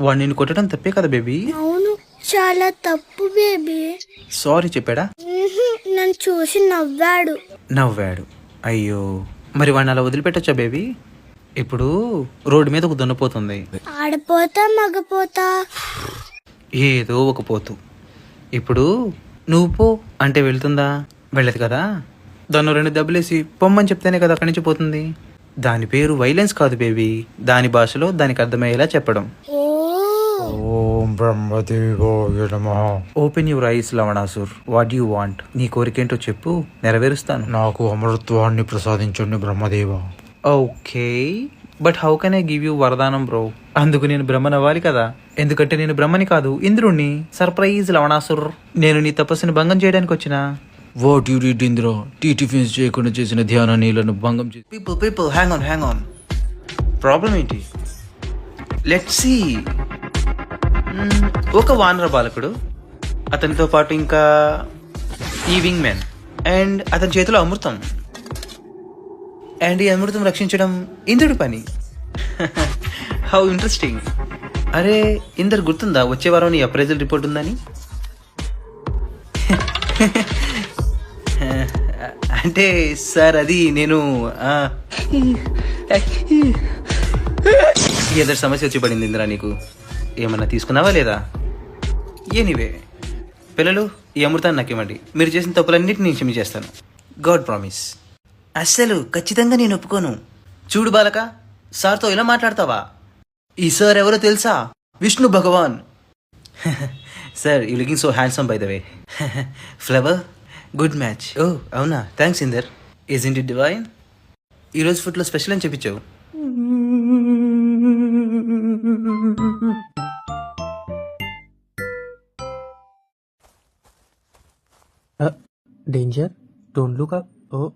వాడు నిన్ను కొట్టడం తప్పే కదా బేబీ. అవును, చాలా తప్పు బేబీ. సారీ చెప్పాడా? నన్ను చూసి నవ్వాడు. నవ్వాడు. అయ్యో, మరి వాడిని అలా వదిలిపెట్టొచ్చా బేబీ? ఇప్పుడు రోడ్డు మీద ఒక దున్నపోతుంది. ఆడపోతా మగపోతా ఏదో ఒక పోతు. ఇప్పుడు నువ్వు పో అంటే వెళ్తుందా? వెళ్ళదు కదా. దాన్ని 2 దెబ్బలేసి పొమ్మని చెప్తేనే కదా అక్కడి నుంచి పోతుంది. దాని పేరు వైలెన్స్ కాదు బేబీ. దాని భాషలో దానికి అర్థమయ్యేలా చెప్పడం. ఓ ఓం బ్రహ్మదేవాయ నమః. Open your eyes Lavanasur. What you want? నీ కోరికేంటో చెప్పు, నెరవేరుస్తాను. నాకు అమృత్వాన్ని ప్రసాదించండి Brahmadeva. Okay, but how can I give you వరదానం బ్రో? అందుకు నేను బ్రహ్మనవ్వాలి కదా. ఎందుకంటే నేను బ్రహ్మని కాదు, ఇంద్రుణ్ణి. సర్ప్రైజ్ లవణాసుర్, నేను నీ తపస్సుని భంగం చేయడానికి వచ్చిన. What you did Indra? Tiffins చేయకుండా చేసిన ధ్యాన నీళ్లను భంగం చేసి. People hang on. ప్రాబ్లం ఏంటి? Let's see. ఒక వానర బాలకుడు, అతనితో పాటు ఇంకా ఈ వింగ్ మ్యాన్, అండ్ అతని చేతిలో అమృతం. అండ్ ఈ అమృతం రక్షించడం ఇంద్రుడి పని. How interesting. అరే ఇందర్, గుర్తుందా వచ్చే వారం నీ అప్రైజల్ రిపోర్ట్ ఉందని? అంటే సార్ అది నేను ఏదో సమస్య వచ్చి పడింది ఇందిరా నీకు. ఏమన్నా తీసుకున్నావా లేదా? ఎనీవే పిల్లలు, ఈ అమృతాన్ని నాకు ఇవ్వండి. మీరు చేసిన తప్పులన్నిటిని నేను క్షమించేస్తాను. God promise. అస్సలు ఖచ్చితంగా నేను ఒప్పుకోను. చూడు బాలక, సార్తో ఇలా మాట్లాడతావా? ఈ సార్ ఎవరో తెలుసా? Vishnu Bhagwan. Sir you looking so handsome by the way. Flower, good match. ఓ అవునా, thanks Inder. Isn't it divine? ఈరోజు ఫుడ్లో స్పెషల్ అని చెప్పించావు. Danger, don't look up. Oh.